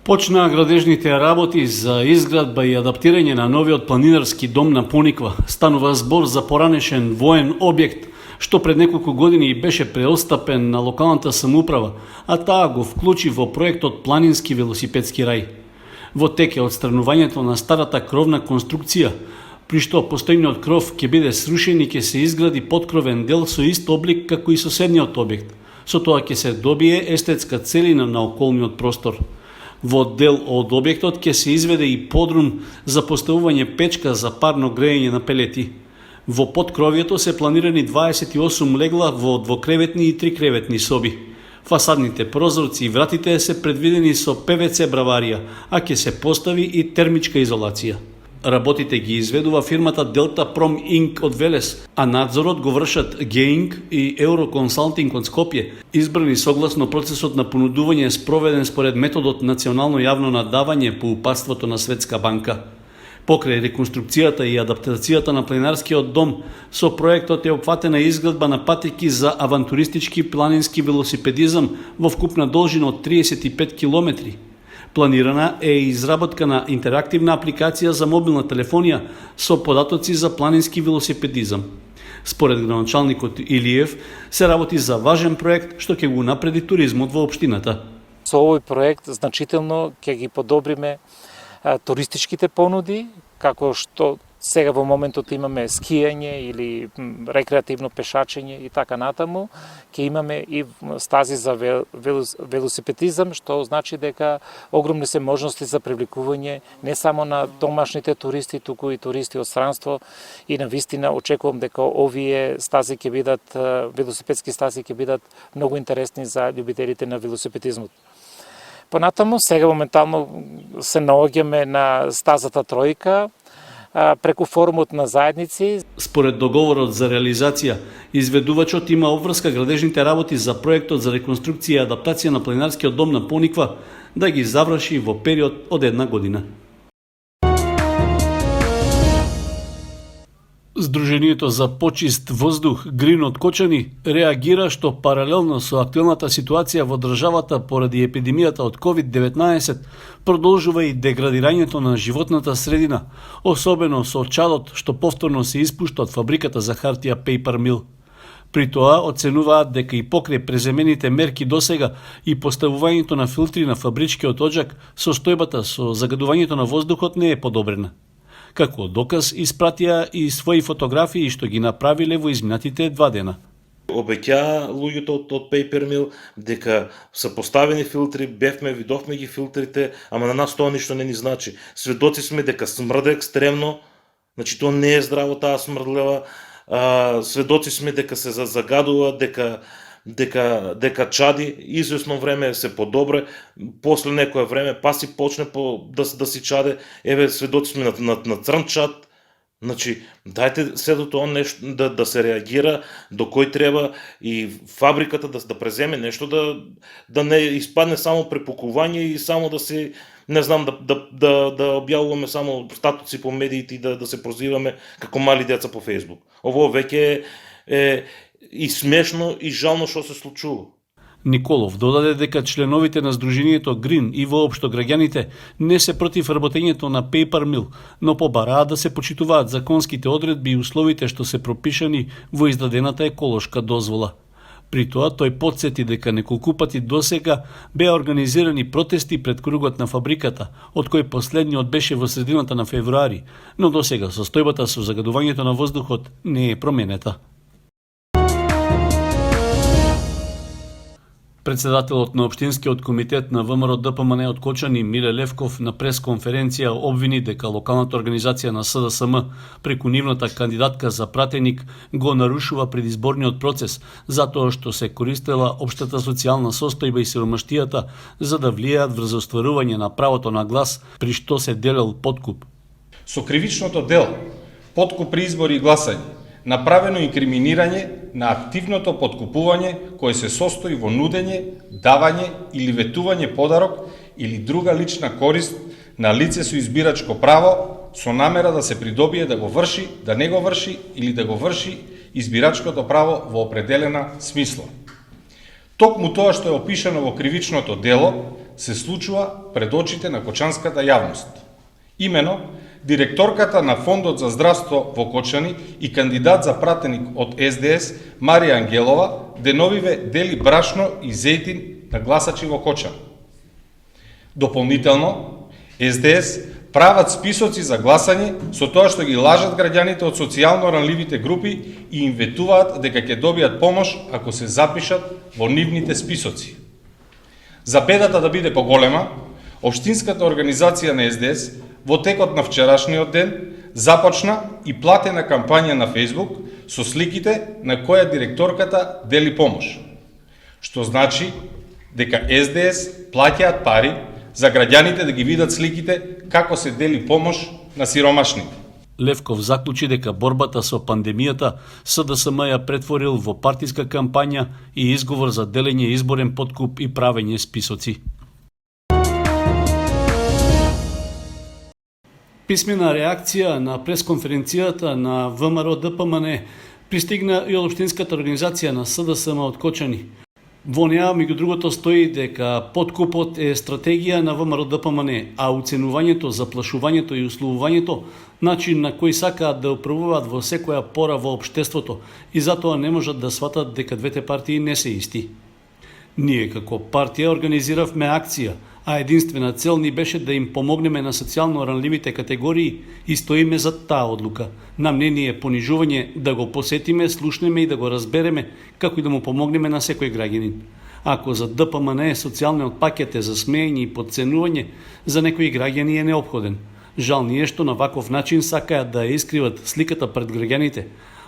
Почнаа градежните работи за изградба и адаптирање на новиот планинарски дом на Пониква. Станува збор за поранешен воен објект, што пред неколку години беше преостапен на локалната самоуправа, а таа го вклучи во проектот Планински велосипедски рај. Во тек е отстранувањето на старата кровна конструкција, при што постојниот кров ќе биде срушен и ќе се изгради подкровен дел со ист облик како и соседниот објект. Со тоа ќе се добие естетска целина на околниот простор. Во дел од објектот ќе се изведе и подрум за поставување печка за парно грејење на пелети. Во подкровието се планирани 28 легла во двокреветни и трикреветни соби. Фасадните прозорци и вратите се предвидени со ПВЦ браварија, а ќе се постави и термичка изолација. Работите ги изведува фирмата Delta Prom Inc. од Велес, а надзорот го вршат G-Inc. и Euroconsult од Скопје, избрани согласно процесот на понудување спроведен според методот национално јавно надавање по упатството на Светска банка. Покрај реконструкцијата и адаптацијата на планинарскиот дом, со проектот е опфатена изградба на патеки за авантуристички планински велосипедизам во вкупна должина од 35 километри. Планирана е изработка на интерактивна апликација за мобилна телефонија со податоци за планински велосипедизам. Според градоначалникот Илиев, се работи за важен проект што ќе го напреди туризмот во општината. Со овој проект значително ќе ги подобриме туристичките понуди, како што сега во моментот имаме скијање или рекреативно пешачење и така натаму, ќе имаме и стази за велосипедизам, што значи дека огромни се можности за привлекување не само на домашните туристи, туку и туристи од странство, и на вистина очекувам дека овие стази ќе бидат, велосипедски стази ќе бидат многу интересни за љубителите на велосипедизмот. Понатаму, сега моментално се наоѓаме на стазата Тројка, преку форумот на заедници. Според договорот за реализација, изведувачот има обврска градежните работи за проектот за реконструкција и адаптација на планинарскиот дом на Пониква да ги заврши во период од 1 година. Сдруженијето за почист воздух Грин од Кочани реагира што паралелно со актуелната ситуација во државата поради епидемијата од COVID-19 продолжува и деградирањето на животната средина, особено со чадот што повторно се испушта од фабриката за хартија Paper Mill. При тоа оценуваат дека и покрај преземените мерки досега и поставувањето на филтри на фабричкиот оџак, состојбата со загадувањето на воздухот не е подобрена. Како доказ испратија и своји фотографии што ги направиле во изминатите 2 дена. Обеќаа луѓето од Paper Mill дека се поставени филтри, видовме ги филтрите, ама на нас тоа ништо не ни значи. Сведоци сме дека смрде екстремно, значи тоа не е здраво таа смрдлева. Сведоци сме дека се загадува, дека чади, извесно време се подобре, после некое време па си почне да си чаде, еве сведоци сме на црн чад. Значи, дајте сето тоа нешто да се реагира до кој треба и фабриката да преземе нешто, да не испадне само препукување и само да се, не знам, да објавуваме само статуци по медиите и да се прозиваме како мали деца по Фејсбук. Ово веќе е и смешно и жално што се случува. Николов додаде дека членовите на Сдруженијето Грин и воопшто граѓаните не се против работењето на Paper Mill, но побараат да се почитуваат законските одредби и условите што се пропишани во издадената еколошка дозвола. При тоа тој потсети дека неколку пати досега беа организирани протести пред кругот на фабриката, од кој последниот беше во средината на февруари, но досега состојбата со загадувањето на воздухот не е променета. Председателот на Општинскиот комитет на ВМРО ДПМН од Кочани Миле Левков на пресконференција обвини дека локалната организација на СДСМ преку нивната кандидатка за пратеник го нарушува предизборниот процес затоа што се користела општата социјална состојба и сиромаштијата за да влијаат врз остварување на правото на глас при што се делел подкуп. Со кривичното дело подкуп при избори и гласање направено инкриминирање на активното подкупување кое се состои во нудење, давање или ветување подарок или друга лична корист на лице со избирачко право со намера да се придобие да го врши, да не го врши или да го врши избирачкото право во определена смисла. Токму тоа што е опишано во кривичното дело се случува пред очите на кочанската јавност. Имено, директорката на Фондот за здравство во Кочани и кандидат за пратеник од СДС Марија Ангелова деновиве дели брашно и зејтин на гласачи во Кочани. Дополнително, СДС прават списоци за гласање со тоа што ги лажат граѓаните од социјално ранливите групи и им ветуваат дека ќе добијат помош ако се запишат во нивните списоци. За бедата да биде поголема, Општинската организација на СДС во текот на вчерашниот ден започна и платена кампања на Facebook со сликите на која директорката дели помош, што значи дека СДС плаќаат пари за граѓаните да ги видат сликите како се дели помош на сиромашните. Левков заклучи дека борбата со пандемијата СДСМ ја претворил во партиска кампања и изговор за делење изборен подкуп и правење списоци. Писмена реакција на пресконференцијата на ВМРО ДПМН пристигна и од Општинската организација на СДСМ од Кочани. Во неа, меѓу другото, стои дека подкупот е стратегија на ВМРО ДПМН, а уценувањето, заплашувањето и условувањето начин на кој сакаат да управуваат во секоја пора во општеството и затоа не можат да сватат дека двете партии не се исти. Ние како партија организиравме акција, а единствена цел ни беше да им помогнеме на социјално ранливите категории и стоиме за таа одлука. Нам не ни е понижување да го посетиме, слушнеме и да го разбереме, како и да му помогнеме на секој граѓанин. Ако за ДПМН социјалниот пакет е за смеење и подценување, за некои граѓани е неопходен. Жал ни е што на ваков начин сакаат да ја искриват сликата пред граѓаните.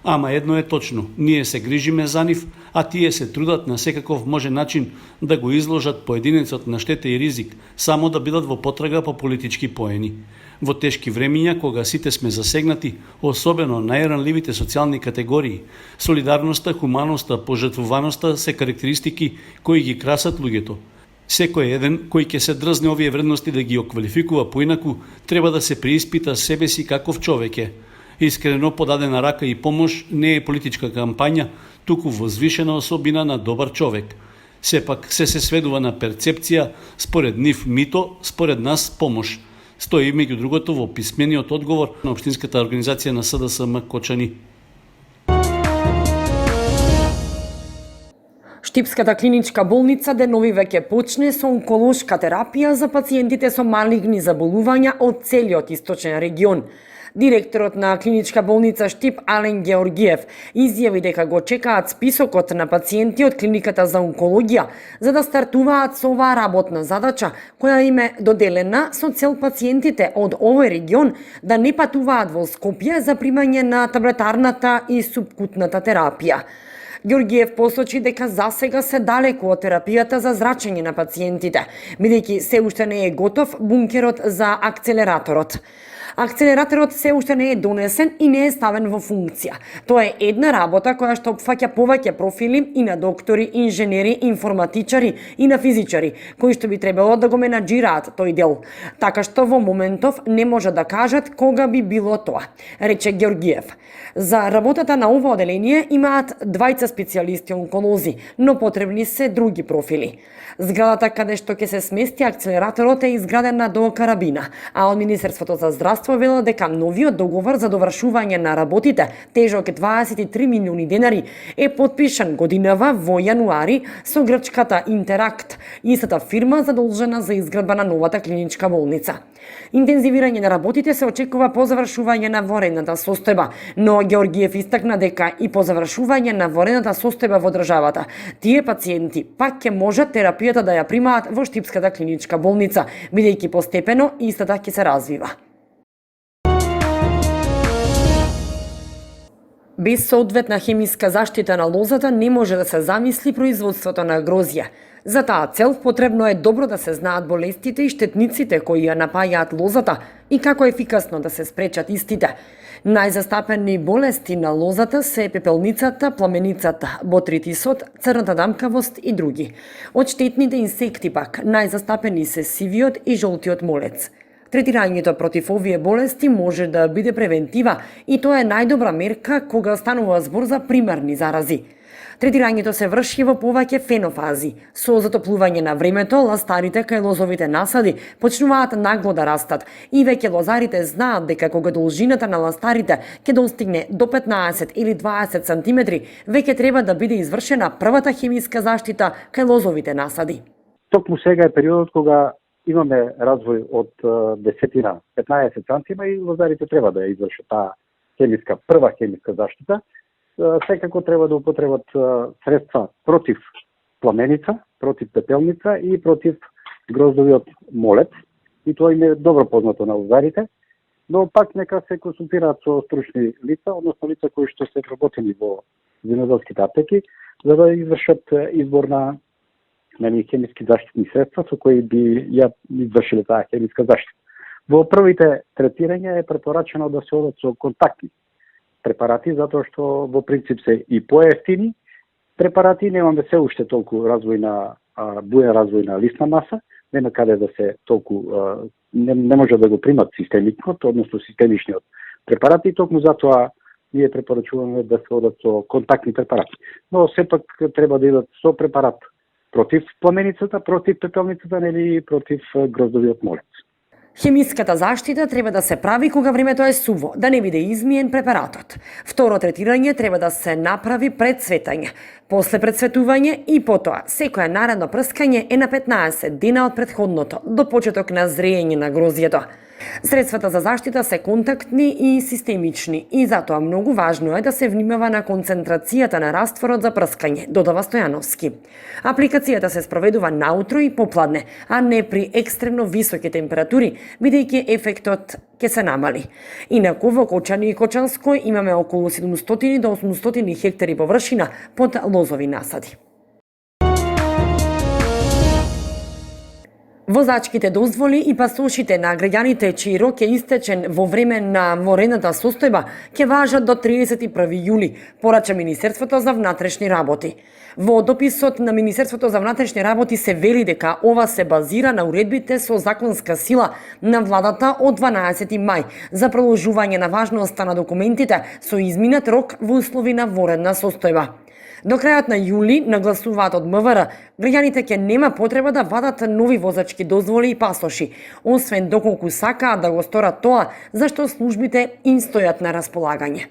Ама едно е точно, ние се грижиме за нив, а тие се трудат на секаков можен начин да го изложат поединецот на штета и ризик, само да бидат во потрага по политички поени. Во тешки времиња, кога сите сме засегнати, особено најранливите социјални категории, солидарноста, хуманоста, пожртвуваноста се карактеристики кои ги красат луѓето. Секој еден кој ќе се дрзне овие вредности да ги оквалификува поинаку, треба да се преиспита себе си каков човек е. Искрено подадена рака и помош не е политичка кампања, туку возвишена особина на добар човек. Сепак се сведува на перцепција, според нив мито, според нас помош. Стои меѓу другото во писмениот одговор на Општинската организација на СДСМ Кочани. Штипската клиничка болница деновиве ќе почне со онколошка терапија за пациентите со малигни заболувања од целиот источен регион. Директорот на клиничка болница Штип Ален Георгиев изјави дека го чекаат списокот на пациенти од клиниката за онкологија за да стартуваат со оваа работна задача која им е доделена со цел пациентите од овој регион да не патуваат во Скопје за примање на таблетарната и субкутната терапија. Георгиев посочи дека засега се далеку од терапијата за зрачење на пациентите, бидејќи се уште не е готов бункерот за акцелераторот. Акцелераторот се уште не е донесен и не е ставен во функција. Тоа е една работа која што опфаќа повеќе профили и на доктори, инженери, информатичари и на физичари, кои што би требало да го менаџираат тој дел. Така што во моментов не може да кажат кога би било тоа, рече Георгиев. За работата на ова оделение имаат двајца специјалисти онколози, но потребни се други профили. Зградата каде што ќе се смести акцелераторот е изградена до карабина, а од Министерството за здравство вела дека новиот договор за довршување на работите, тежок 23 милиони денари, е подпишан годинава во јануари со грчката Интеракт, истата фирма задолжена за изградба на новата клиничка болница. Интензивирање на работите се очекува по завршување на воредната состојба, но Георгиев истакна дека и по завршување на воредната состојба во државата, тие пациенти пак ќе можат терапијата да ја примаат во Штипската клиничка болница, бидејќи постепено истата ќе се развива. Без соодветна хемиска заштита на лозата не може да се замисли производството на грозје. За таа цел потребно е добро да се знаат болестите и штетниците кои ја напајаат лозата и како ефикасно да се спречат истите. Најзастапени болести на лозата се пепелницата, пламеницата, ботритисот, црната дамкавост и други. Од штетните инсекти пак најзастапени се сивиот и жолтиот молец. Третирањето против овие болести може да биде превентива и тоа е најдобра мерка кога станува збор за примарни зарази. Третирањето се врши во повеќе фенофази. Со затоплување на времето, ластарите кај лозовите насади почнуваат нагло да растат и веќе лозарите знаат дека кога должината на ластарите ќе достигне до 15 или 20 сантиметри, веќе треба да биде извршена првата хемиска заштита кај лозовите насади. Токму сега е периодот кога имаме развој од 10-15 сантима и лозарите треба да ја извршат таа прва хемиска заштита. Секако треба да употребат средства против пламеница, против пепелница и против гроздовиот молет. И тоа им е добро познато на лозарите, но пак нека се консултираат со стручни лица, односно лица кои што се вработени во земјоделските аптеки, за да извршат избор на хемиски заштитни средства со кои би ја извршиле таа хемиска заштита. Во првите третирања е препорачено да се одат со контактни препарати, затоа што во принцип се и поевтини препарати, немаме се уште толку буен развој на лисна маса, нема каде да се толку не може да го примат системикот, односно системичниот препарати, и токму затоа ние препорачуваме да се одат со контактни препарати. Но сепак треба да идат со препарат против пламеницата, против пепелницата или против гроздовиот молец. Хемиската заштита треба да се прави кога времето е суво, да не биде измиен препаратот. Второ третирање треба да се направи пред цветање, после прецветување и потоа. Секоја наредно прскање е на 15 дена од претходното, до почеток на зреење на грозјето. Средствата за заштита се контактни и системични и затоа многу важно е да се внимава на концентрацијата на растворот за прскање, додава Стојановски. Апликацијата се спроведува наутро и попладне, а не при екстремно високи температури, бидејќи ефектот ќе се намали. Инаку во Кочани и Кочанско имаме околу 700 до 800 хектари површина под лозови насади. Возачките дозволи и пасошите на граѓаните чиј рок е истечен во време на воредната состојба ќе важат до 31 јули, порача Министерството за внатрешни работи. Во дописот на Министерството за внатрешни работи се вели дека ова се базира на уредбите со законска сила на владата од 12 мај за продолжување на важноста на документите со изминат рок во услови на воредна состојба. До крајот на јули, нагласуваат од МВР, граѓаните ќе нема потреба да вадат нови возачки дозволи и пасоши, освен доколку сакаат да го сторат тоа, зашто службите им стојат на располагање.